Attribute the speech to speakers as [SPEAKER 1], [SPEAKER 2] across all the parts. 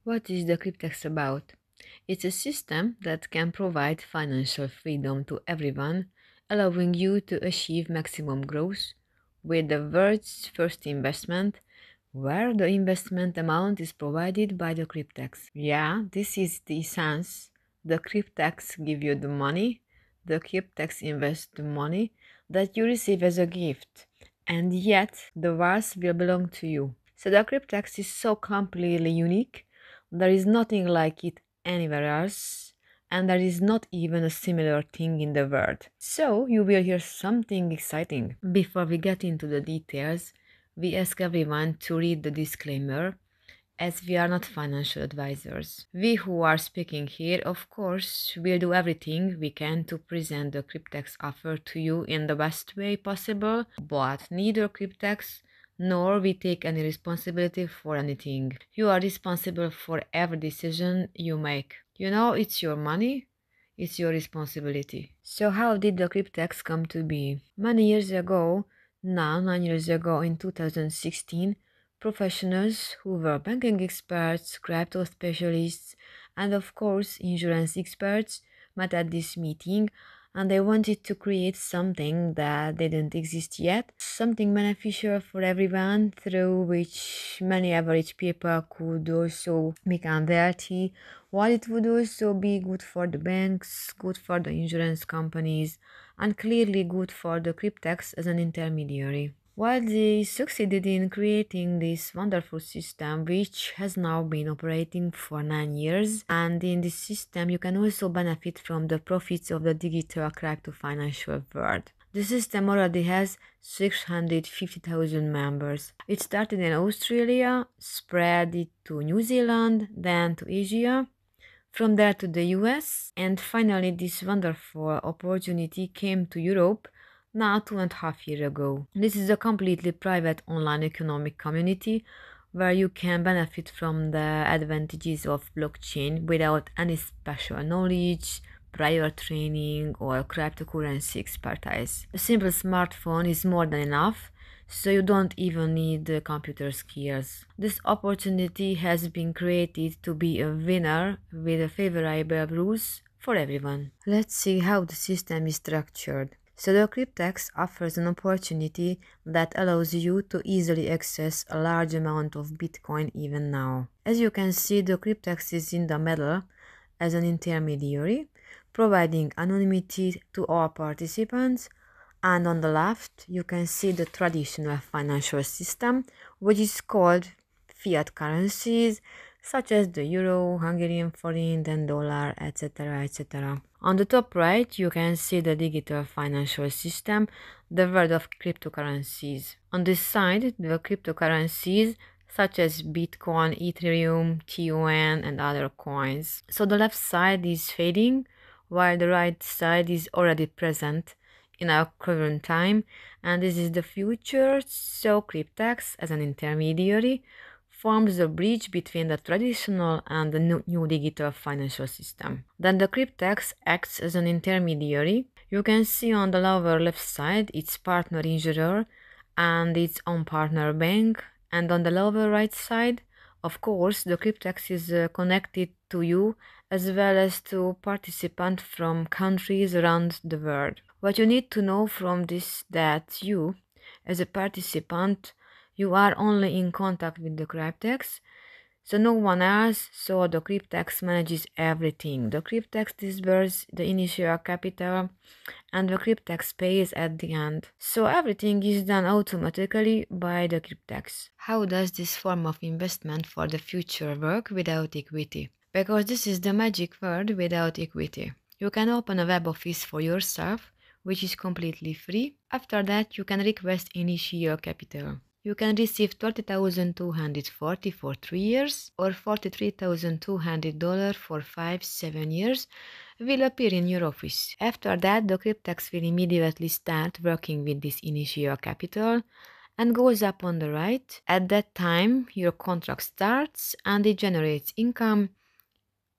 [SPEAKER 1] What is the Cryptex about? It's a system that can provide financial freedom to everyone, allowing you to achieve maximum growth with the world's first investment, where the investment amount is provided by the Cryptex. Yeah, this is the essence. The Cryptex give you the money, the Cryptex invests the money that you receive as a gift, and yet the wealth will belong to you. So the Cryptex is so completely unique. There is nothing like it anywhere else, and there is not even a similar thing in the world. So you will hear something exciting. Before we get into the details, we ask everyone to read the disclaimer, as we are not financial advisors. We who are speaking here, of course, will do everything we can to present the Cryptex offer to you in the best way possible, but neither Cryptex nor we take any responsibility for anything. You are responsible for every decision you make. You know, it's your money, it's your responsibility. So how did the Cryptex come to be? Many years ago, now 9 years ago in 2016, professionals who were banking experts, crypto specialists, and of course insurance experts met at this meeting, and they wanted to create something that didn't exist yet, something beneficial for everyone through which many average people could also become wealthy, while it would also be good for the banks, good for the insurance companies, and clearly good for the Cryptex as an intermediary. While they succeeded in creating this wonderful system, which has now been operating for 9 years, and in this system you can also benefit from the profits of the digital crypto financial world. The system already has 650,000 members. It started in Australia, spread it to New Zealand, then to Asia, from there to the US, and finally this wonderful opportunity came to Europe now 2.5 years ago. This is a completely private online economic community where you can benefit from the advantages of blockchain without any special knowledge, prior training, or cryptocurrency expertise. A simple smartphone is more than enough, so you don't even need the computer skills. This opportunity has been created to be a winner with favorable rules for everyone. Let's see how the system is structured. So the Cryptex offers an opportunity that allows you to easily access a large amount of Bitcoin even now. As you can see, the Cryptex is in the middle as an intermediary, providing anonymity to all participants, and on the left you can see the traditional financial system, which is called fiat currencies such as the euro, Hungarian forint, and dollar, etc. etc. On the top right, you can see the digital financial system, the world of cryptocurrencies. On this side, the cryptocurrencies such as Bitcoin, Ethereum, TON, and other coins. So the left side is fading, while the right side is already present in our current time, and this is the future. So Cryptex, as an intermediary, forms the bridge between the traditional and the new digital financial system. Then the Cryptex acts as an intermediary. You can see on the lower left side its partner insurer and its own partner bank, and on the lower right side, of course, the Cryptex is connected to you as well as to participants from countries around the world. What you need to know from this that you, as a participant, you are only in contact with the Cryptex, so no one else, so the Cryptex manages everything. The Cryptex disburses the initial capital and the Cryptex pays at the end. So everything is done automatically by the Cryptex. How does this form of investment for the future work without equity? Because this is the magic word, without equity. You can open a web office for yourself, which is completely free. After that, you can request initial capital. You can receive $30,240 for 3 years or $43,200 for 5-7 years will appear in your office. After that, the Cryptex will immediately start working with this initial capital and goes up on the right. At that time, your contract starts and it generates income,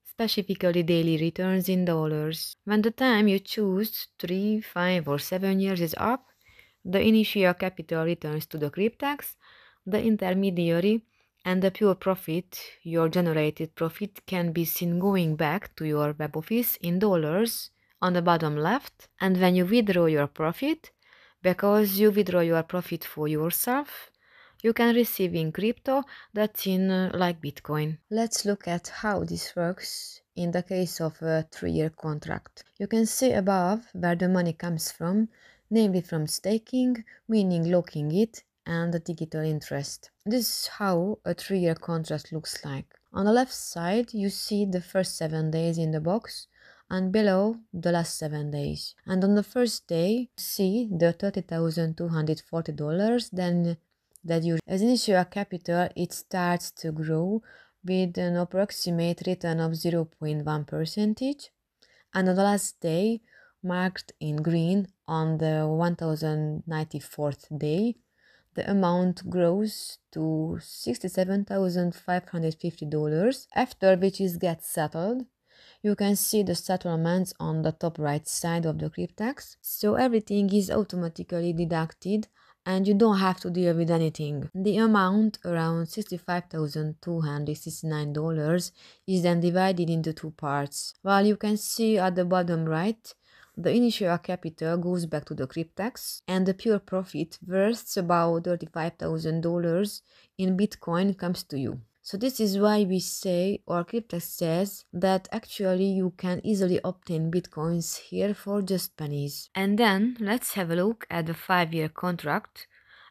[SPEAKER 1] specifically daily returns in dollars. When the time you choose, 3, 5, or 7 years is up, the initial capital returns to the Cryptex. The intermediary And the pure profit, your generated profit, can be seen going back to your web office in dollars on the bottom left. And when you withdraw your profit, because you withdraw your profit for yourself, you can receive in crypto that's in like Bitcoin. Let's look at how this works in the case of a 3-year contract. You can see above where the money comes from, namely from staking, meaning locking it, and the digital interest. This is how a 3-year contract looks like. On the left side, you see the first 7 days in the box, and below the last 7 days. And on the first day, see the $30,240, then that you as initial capital, it starts to grow with an approximate return of 0.1%. And on the last day, marked in green on the 1094th day, the amount grows to $67,550, after which it gets settled. You can see the settlements on the top right side of the cryptex. So everything is automatically deducted and you don't have to deal with anything. The amount, around $65,269, is then divided into 2 parts. While you can see at the bottom right, the initial capital goes back to the cryptex and the pure profit, worth about $35,000 in Bitcoin, comes to you. So this is why we say, or cryptex says, that actually you can easily obtain Bitcoins here for just pennies. And then let's have a look at the 5-year contract.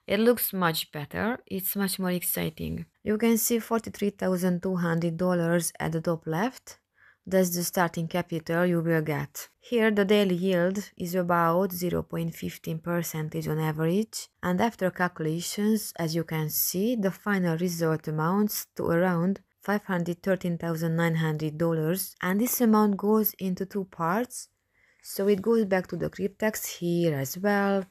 [SPEAKER 1] It looks much better, it's much more exciting. You can see $43,200 at the top left. That's the starting capital you will get. Here the daily yield is about 0.15% on average, and after calculations, as you can see, the final result amounts to around $513,900, and this amount goes into 2 parts, so it goes back to the cryptex here as well.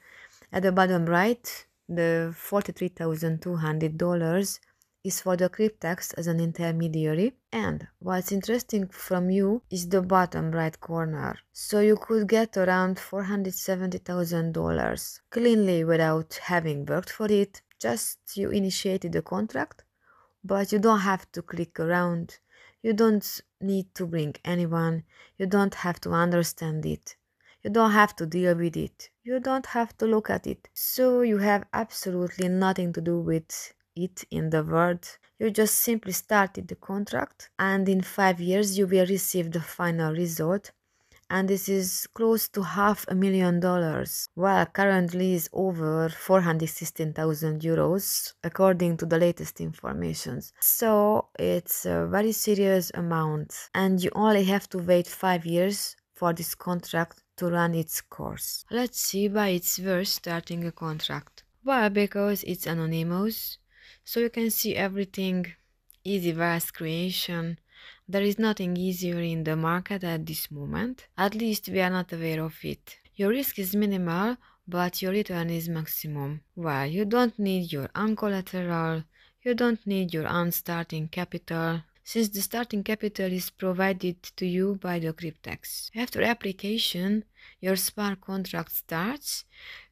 [SPEAKER 1] At the bottom right, the $43,200 is for the cryptex as an intermediary, and what's interesting from you is the bottom right corner. So you could get around $470,000 cleanly without having worked for it, just you initiated the contract, but you don't have to click around, you don't need to bring anyone, you don't have to understand it. You don't have to deal with it. You don't have to look at it. So you have absolutely nothing to do with it in the world. You just simply started the contract, and in 5 years you will receive the final result, and this is close to $500,000. Well, currently is over 416,000 euros according to the latest information. So it's a very serious amount, and you only have to wait 5 years for this contract to run its course. Let's see why it's worth starting a contract. Well, because it's anonymous, so you can see everything, easy vast creation. There is nothing easier in the market at this moment. At least we are not aware of it. Your risk is minimal, but your return is maximum. Well, you don't need your own collateral, you don't need your own starting capital, since the starting capital is provided to you by the cryptex. After application, your smart contract starts.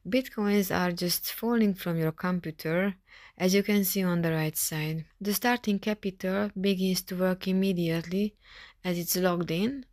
[SPEAKER 1] Bitcoins are just falling from your computer, as you can see on the right side. The starting capital begins to work immediately as it's logged in,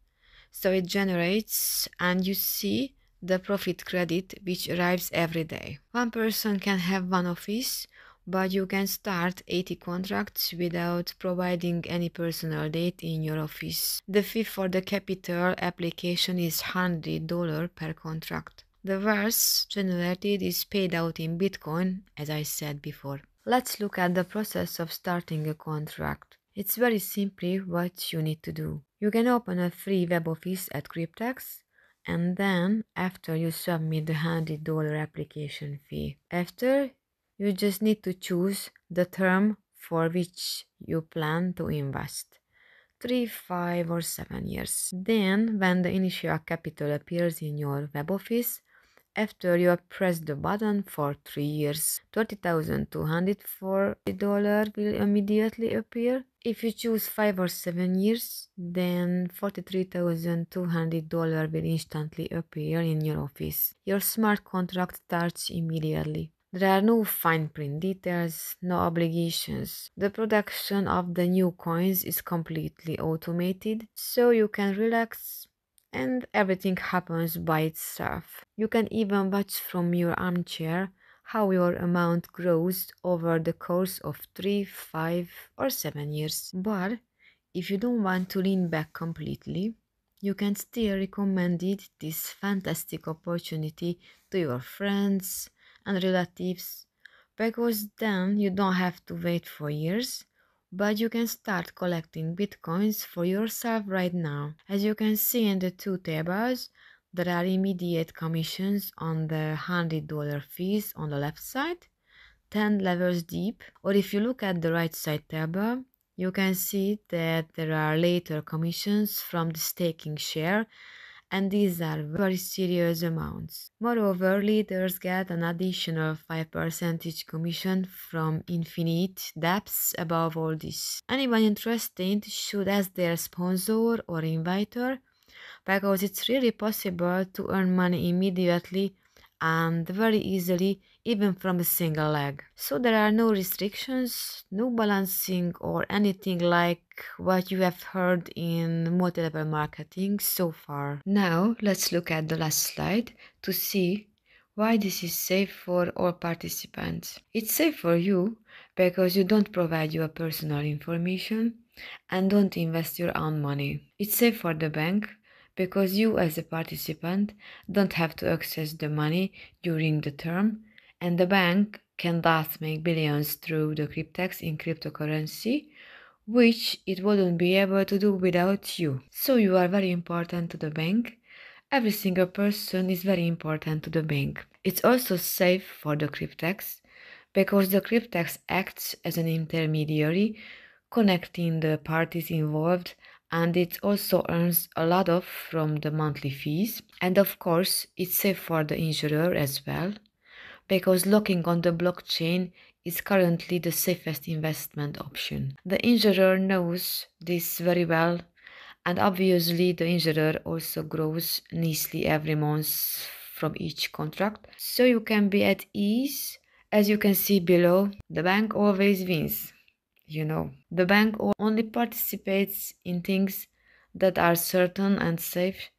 [SPEAKER 1] so it generates, and you see the profit credit which arrives every day. One person can have one office, but you can start 80 contracts without providing any personal data in your office. The fee for the capital application is $100 per contract. The worth generated is paid out in Bitcoin, as I said before. Let's look at the process of starting a contract. It's very simply what you need to do. You can open a free web office at cryptex, and then after you submit the $100 application fee. After, you just need to choose the term for which you plan to invest. 3, 5 or 7 years. Then, when the initial capital appears in your web office, after you press the button for 3 years, $30,240 will immediately appear. If you choose 5 or 7 years, then $43,200 will instantly appear in your office. Your smart contract starts immediately. There are no fine print details, no obligations. The production of the new coins is completely automated, so you can relax and everything happens by itself. You can even watch from your armchair how your amount grows over the course of 3, 5, or 7 years. But if you don't want to lean back completely, you can still recommend this fantastic opportunity to your friends and relatives, because then you don't have to wait for years, but you can start collecting bitcoins for yourself right now. As you can see in the two tables, there are immediate commissions on the $100 fees on the left side, 10 levels deep, or if you look at the right side table, you can see that there are later commissions from the staking share, and these are very serious amounts. Moreover, leaders get an additional 5% commission from infinite depths above all this. Anyone interested should ask their sponsor or inviter, because it's really possible to earn money immediately and very easily, even from a single leg. So there are no restrictions, no balancing or anything like what you have heard in multi-level marketing so far. Now let's look at the last slide to see why this is safe for all participants. It's safe for you because you don't provide your personal information and don't invest your own money. It's safe for the bank because you as a participant don't have to access the money during the term, and the bank can thus make billions through the cryptex in cryptocurrency, which it wouldn't be able to do without you. So you are very important to the bank. Every single person is very important to the bank. It's also safe for the cryptex because the cryptex acts as an intermediary connecting the parties involved, and it also earns a lot of from the monthly fees. And of course, it's safe for the insurer as well, because locking on the blockchain is currently the safest investment option. The insurer knows this very well, and obviously the insurer also grows nicely every month from each contract, so you can be at ease. As you can see below, the bank always wins. The bank only participates in things that are certain and safe,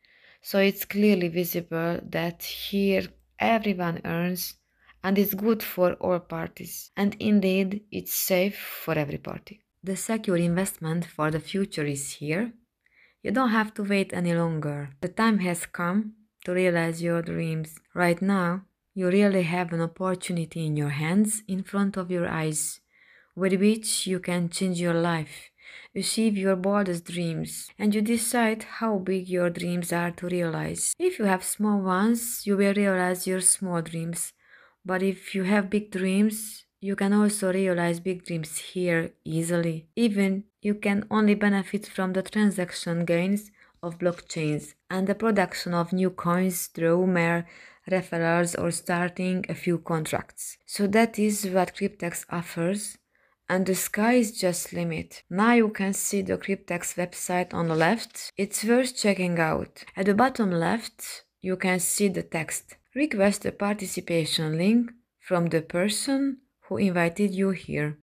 [SPEAKER 1] so it's clearly visible that here everyone earns and it's good for all parties. And indeed, it's safe for every party. The secure investment for the future is here. You don't have to wait any longer. The time has come to realize your dreams. Right now, you really have an opportunity in your hands, in front of your eyes, with which you can change your life, achieve your boldest dreams, and you decide how big your dreams are to realize. If you have small ones, you will realize your small dreams. But if you have big dreams, you can also realize big dreams here easily. Even you can only benefit from the transaction gains of blockchains and the production of new coins through mere referrals or starting a few contracts. So that is what Cryptex offers, and the sky is just limit. Now you can see the Cryptex website on the left. It's worth checking out. At the bottom left, you can see the text. Request a participation link from the person who invited you here.